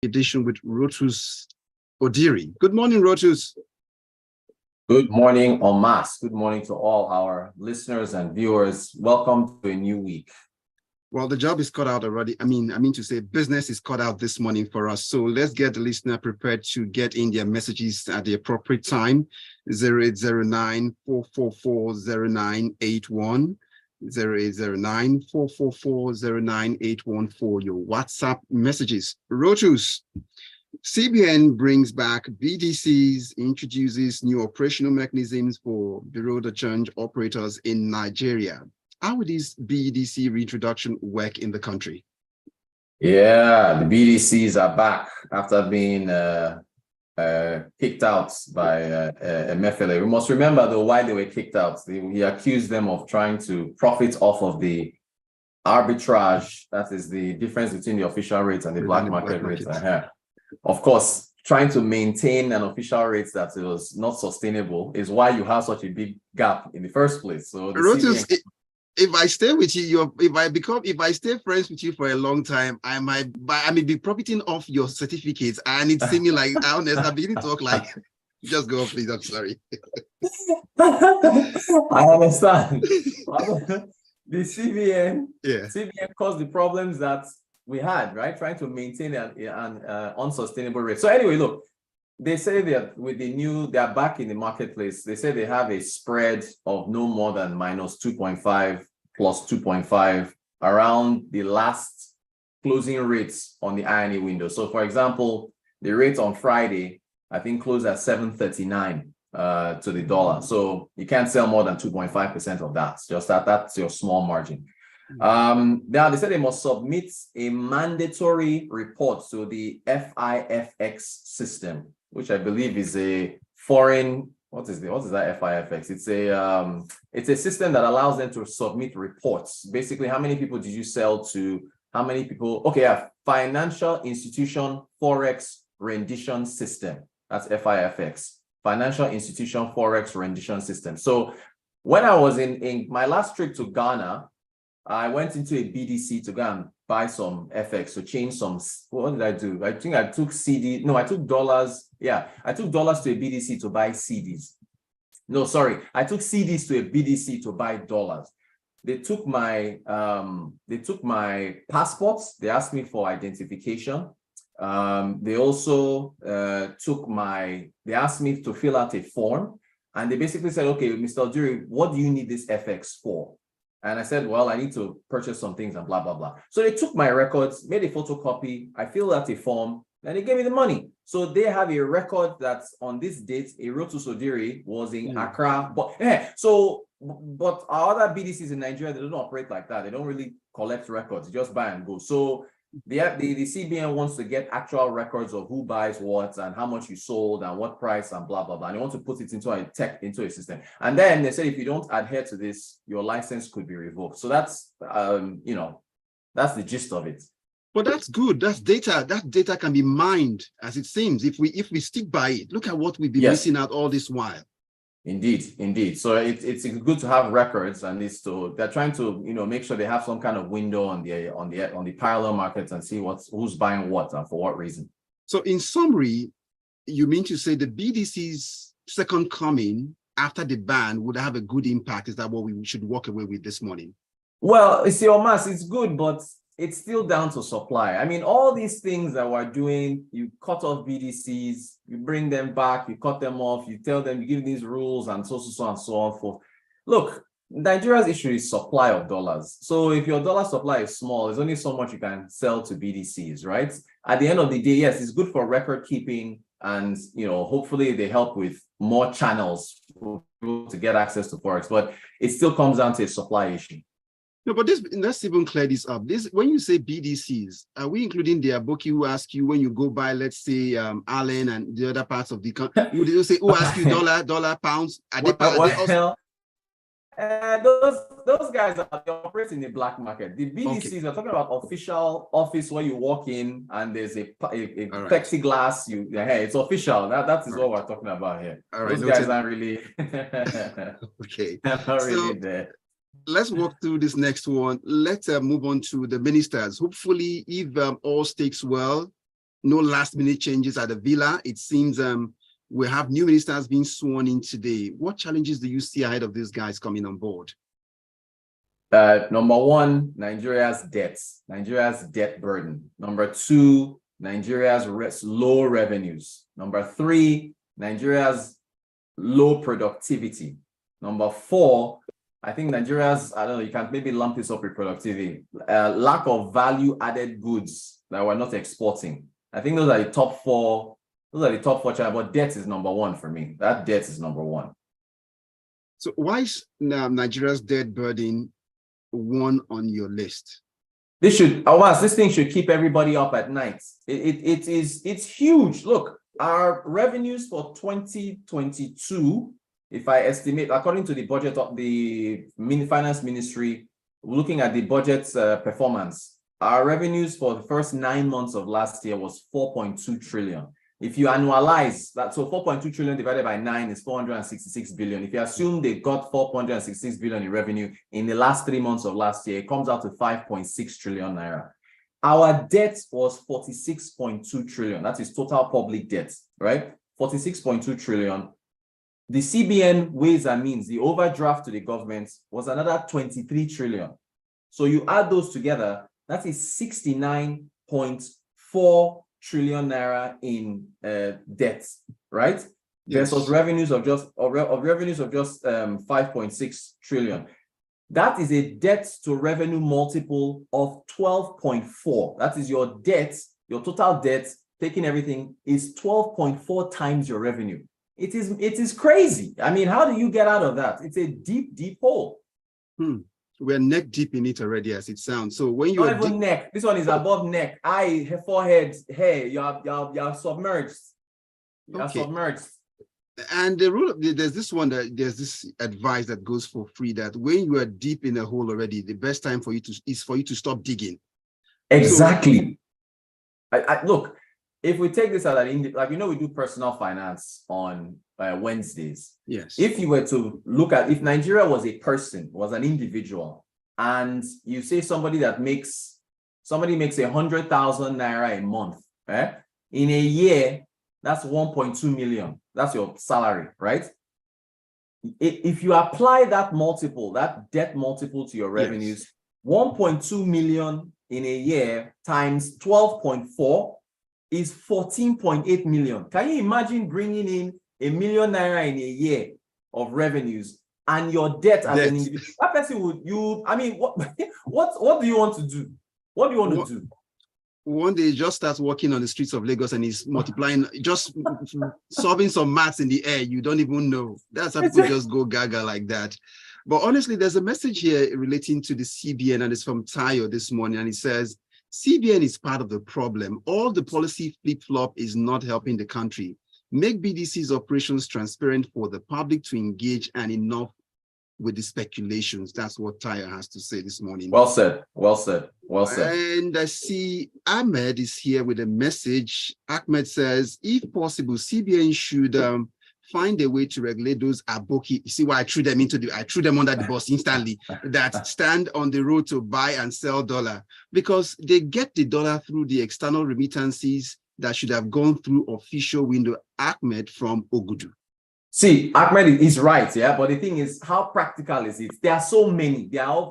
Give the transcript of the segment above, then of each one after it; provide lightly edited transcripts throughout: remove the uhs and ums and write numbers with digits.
edition with Rotus Oddiri. Good morning, Rotus. Good morning, Omas. Good morning to all our listeners and viewers. Welcome to a new week. Well, the job is cut out already. I mean to say business is cut out this morning for us. So let's get the listener prepared to get in their messages at the appropriate time. 0809-444-0981. 0809-444-0981 for your WhatsApp messages. Rotus, CBN brings back BDCs, introduces new operational mechanisms for bureau de change operators in Nigeria. How will this BDC reintroduction work in the country? Yeah, the BDCs are back after being kicked out by Emefiele. We must remember, though, why they were kicked out. He accused them of trying to profit off of the arbitrage, that is the difference between the official rates and the black market rates. Of course, trying to maintain an official rate that was not sustainable is why you have such a big gap in the first place. So Rotus, if I stay with you, if I stay friends with you for a long time, I may be profiting off your certificates, and it's seeming like I'm beginning to talk like. Just go, please. I'm sorry. I understand. The CBN caused the problems that we had, right? Trying to maintain an unsustainable rate. So anyway, look, they say that with they're back in the marketplace. They say they have a spread of no more than minus 2.5 plus 2.5 around the last closing rates on the INE window. So for example, the rate on Friday, I think closed at 7.39 to the dollar. So you can't sell more than 2.5% of that. Just that's your small margin. Now they said they must submit a mandatory report to the FIFX system, which I believe is a foreign. What is that FIFX? It's a system that allows them to submit reports. Basically, how many people did you sell to? How many people? Okay, yeah, Financial Institution Forex Rendition System. That's FIFX. Financial Institution Forex Rendition System. So when I was in my last trip to Ghana, I went into a BDC to go and buy some FX, to change some. What did I do? I think I took CD. No, I took dollars. Yeah, I took dollars to a BDC to buy CDs. No, sorry, I took CDs to a BDC to buy dollars. They took my passports. They asked me for identification. They also they asked me to fill out a form, and they basically said, okay, Mr. Oddiri, what do you need this FX for? And I said, well, I need to purchase some things and blah, blah, blah. So they took my records, made a photocopy, I filled out a form, and they gave me the money. So they have a record that's on this date, a Rotus Oddiri was in Accra. But our other BDCs in Nigeria, they don't operate like that. They don't really collect records, just buy and go. So the CBN wants to get actual records of who buys what and how much you sold and what price and blah, blah, blah. And they want to put it into a system. And then they said, if you don't adhere to this, your license could be revoked. So that's, that's the gist of it. But that's good. That's data. That data can be mined, as it seems, if we stick by it. Look at what we've been missing out all this while. Indeed. So it's good to have records, and they're trying to make sure they have some kind of window on the parallel markets and see who's buying what and for what reason. So in summary, you mean to say the BDC's second coming after the ban would have a good impact? Is that what we should walk away with this morning? Well, you see, Omas, it's good, but it's still down to supply. I mean, all these things that we're doing, you cut off BDCs, you bring them back, you cut them off, you tell them, you give these rules and so and so on forth. Look, Nigeria's issue is supply of dollars. So if your dollar supply is small, there's only so much you can sell to BDCs, right? At the end of the day, yes, it's good for record keeping, and hopefully they help with more channels to get access to Forex, but it still comes down to a supply issue. No, but let's even clear this up. When you say BDCs, are we including the Aboki who ask you when you go buy, let's say, Allen and the other parts of the country? Would you say who ask you dollar, pounds? Those guys they operate in the black market. The BDCs are talking about official office where you walk in and there's a plexiglass. Hey, it's official. That is what we're talking about here. Those guys aren't really okay. Not really there. Let's walk through this next one. Let's move on to the ministers. Hopefully, if all stakes well, no last minute changes at the villa. It seems we have new ministers being sworn in today. What challenges do you see ahead of these guys coming on board? Number one, Nigeria's debt burden. Number two, Nigeria's low revenues. Number three, Nigeria's low productivity. Number four, I think Nigeria's, I don't know, you can maybe lump this up with productivity. Lack of value-added goods that we're not exporting. I think those are the top four. Those are the top four challenges, but debt is number one for me. That debt is number one. So why is Nigeria's debt burden one on your list? This thing should keep everybody up at night. It's huge. Look, our revenues for 2022, if I estimate, according to the budget of the Finance Ministry, looking at the budget's performance, our revenues for the first 9 months of last year was 4.2 trillion. If you annualize that, so 4.2 trillion divided by 9 is 466 billion. If you assume they got 466 billion in revenue in the last 3 months of last year, it comes out to 5.6 trillion naira. Our debt was 46.2 trillion. That is total public debt, right? 46.2 trillion. The CBN Ways and Means, the overdraft to the government, was another 23 trillion. So you add those together, that is 69.4 trillion naira in debt, right? Yes. Versus revenues of just 5.6 trillion. That is a debt to revenue multiple of 12.4. That is your debt, your total debt, taking everything, is 12.4 times your revenue. It is crazy. I mean, how do you get out of that? It's a deep, deep hole. We're neck deep in it already, as it sounds. So when you not even neck, this one is above neck, eye, forehead, hair. You are submerged. You are submerged. And the rule of there's this this advice that goes for free that when you are deep in a hole already, the best time for you to stop digging. Exactly. So, look, if we take this as an like, we do personal finance on Wednesdays. Yes. If you were to look at, if Nigeria was a person, was an individual, and you say somebody makes 100,000 naira a month, in a year, that's 1.2 million. That's your salary, right? If you apply that multiple, that debt multiple to your revenues, yes, 1.2 million in a year times 12.4 is 14.8 million. Can you imagine bringing in $1 million naira in a year of revenues and your debt as an individual? That person what do you want to do? What do you want to do? One day, just starts walking on the streets of Lagos and he's multiplying, just solving some maths in the air. You don't even know. That's how people just go gaga like that. But honestly, there's a message here relating to the CBN, and it's from Tayo this morning, and it says, CBN is part of the problem. All the policy flip-flop is not helping the country. Make BDC's operations transparent for the public to engage, and enough with the speculations. That's what Tayo has to say this morning. Well said. Well said. Well said. And I see Ahmed is here with a message. Ahmed says, if possible, CBN should find a way to regulate those aboki. You see why I threw them under the bus instantly, that stand on the road to buy and sell dollar, because they get the dollar through the external remittances that should have gone through official window. Ahmed from Ogudu. See, Ahmed is right, yeah. But the thing is, how practical is it? There are so many. They are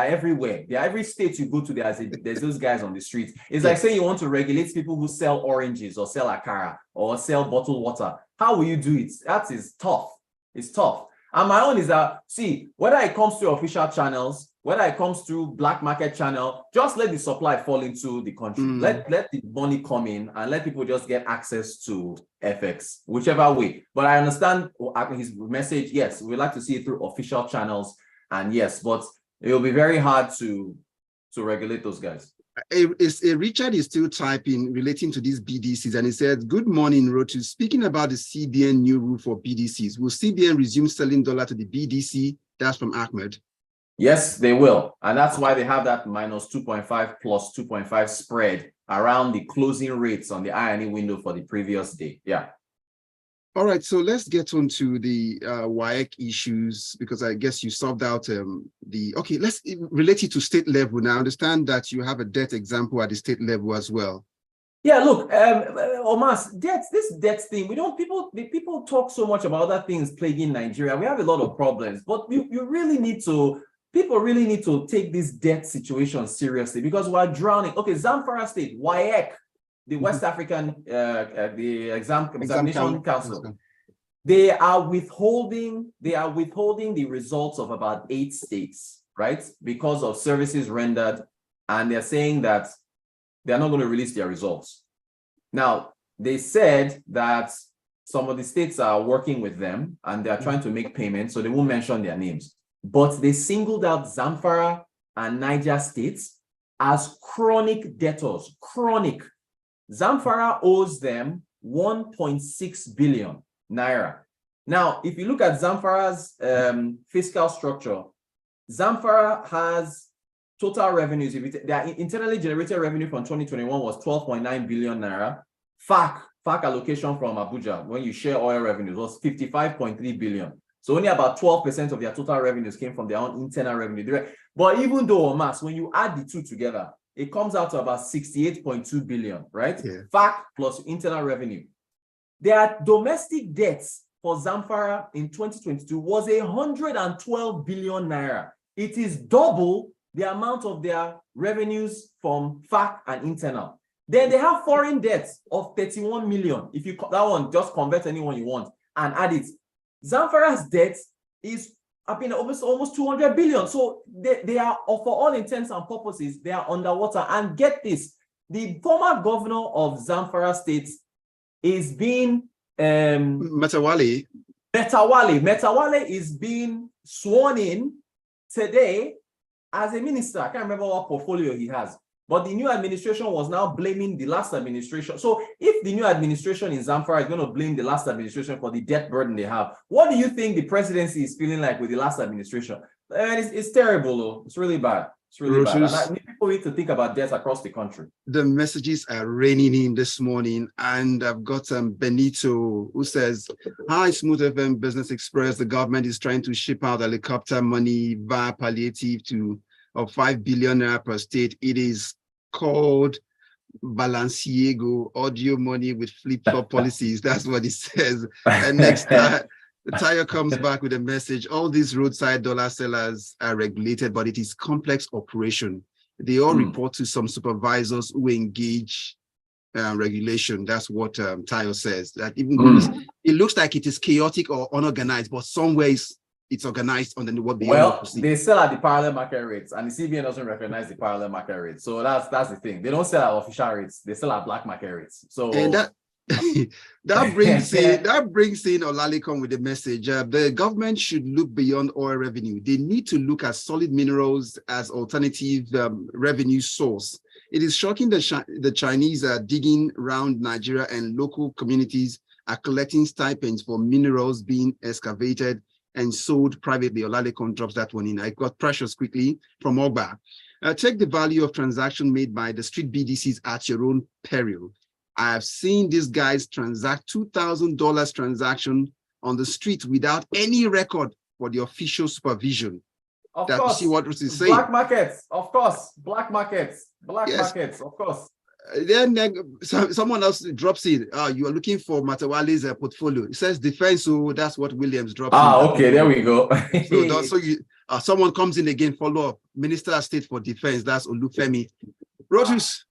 everywhere. They are every state you go to. There's those guys on the street. It's like saying you want to regulate people who sell oranges or sell akara or sell bottled water. How will you do it? That is tough. It's tough. And my own is that, see, whether it comes through official channels, whether it comes through black market channel, just let the supply fall into the country. Let the money come in and let people just get access to FX, whichever way. But I understand his message. Yes, we like to see it through official channels. And yes, but it will be very hard to regulate those guys. Richard is still typing relating to these BDCs, and he said, good morning, Rotus. Speaking about the CBN new rule for BDCs, will CBN resume selling dollar to the BDC? That's from Ahmed. Yes, they will. And that's why they have that minus 2.5 plus 2.5 spread around the closing rates on the INE window for the previous day. Yeah. All right, so let's get on to the WAEC issues, because I guess you solved out let's relate it to state level. Now, I understand that you have a debt example at the state level as well. Yeah, look, Omas, this debt thing, people talk so much about other things plaguing Nigeria. We have a lot of problems, but people really need to take this debt situation seriously because we're drowning. Okay, Zamfara State, WAEC, the West African the Examination Council, they are withholding the results of about 8 states, right? Because of services rendered, and they're saying that they're not going to release their results. Now, they said that some of the states are working with them and they're trying to make payments, so they won't mention their names. But they singled out Zamfara and Niger states as chronic debtors. Chronic. Zamfara owes them 1.6 billion naira. Now, if you look at Zamfara's fiscal structure, Zamfara has total revenues, their internally generated revenue from 2021 was 12.9 billion naira. FAC allocation from Abuja, when you share oil revenues, was 55.3 billion. So only about 12% of their total revenues came from their own internal revenue. But even though, Omas, when you add the two together, it comes out to about 68.2 billion, right? Yeah. FAC plus internal revenue. Their domestic debts for Zamfara in 2022 was 112 billion naira. It is double the amount of their revenues from FAC and internal. Then they have foreign debts of 31 million. If you that one, just convert anyone you want and add it. Zamfara's debt is almost 200 billion. So they are, for all intents and purposes, they are underwater. And get this, the former governor of Zamfara State is being Metawale is being sworn in today as a minister. I can't remember what portfolio he has, but the new administration was now blaming the last administration. So if the new administration in Zamfara is going to blame the last administration for the debt burden they have, what do you think the presidency is feeling like with the last administration? It's terrible, though. It's really bad. It's really bad. And people need to think about debt across the country. The messages are raining in this morning, and I've got Benito who says, "Hi, Smooth FM Business Express. The government is trying to ship out helicopter money via palliative of 5 billion naira per state. It is called Balenciaga audio money with flip-flop policies." That's what it says. And next, Tayo comes back with a message. All these roadside dollar sellers are regulated, but it is complex operation. They all report to some supervisors who engage regulation. That's what Tayo says. That even though it looks like it is chaotic or unorganized, but somewhere it's organized under what they they sell at the parallel market rates, and the CBN doesn't recognize the parallel market rates. So that's the thing. They don't sell at official rates. They sell at black market rates. So and that brings in Olalekan with the message. The government should look beyond oil revenue. They need to look at solid minerals as alternative revenue source. It is shocking that the Chinese are digging around Nigeria and local communities are collecting stipends for minerals being excavated and sold privately. Olalekan drops that one in. I got Precious quickly from Ogba. Take the value of transaction made by the street BDCs at your own peril. I have seen these guys transact $2,000 transaction on the street without any record for the official supervision. Of course. You see what Rotus is saying? Black markets, of course. Black markets, markets, of course. Then someone else drops in. You are looking for Matawale's portfolio. It says defense, so that's what Williams drops in. Okay, there we go. Someone comes in again, follow up. Minister of State for Defense, that's Olufemi. Rotus,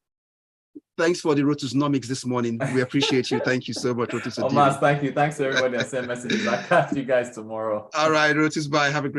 thanks for the Rotusnomics this morning. We appreciate you. Thank you so much, Rotus. Omas, thank you. Thanks to everybody that sent messages. I'll catch you guys tomorrow. All right, Rotus, bye. Have a great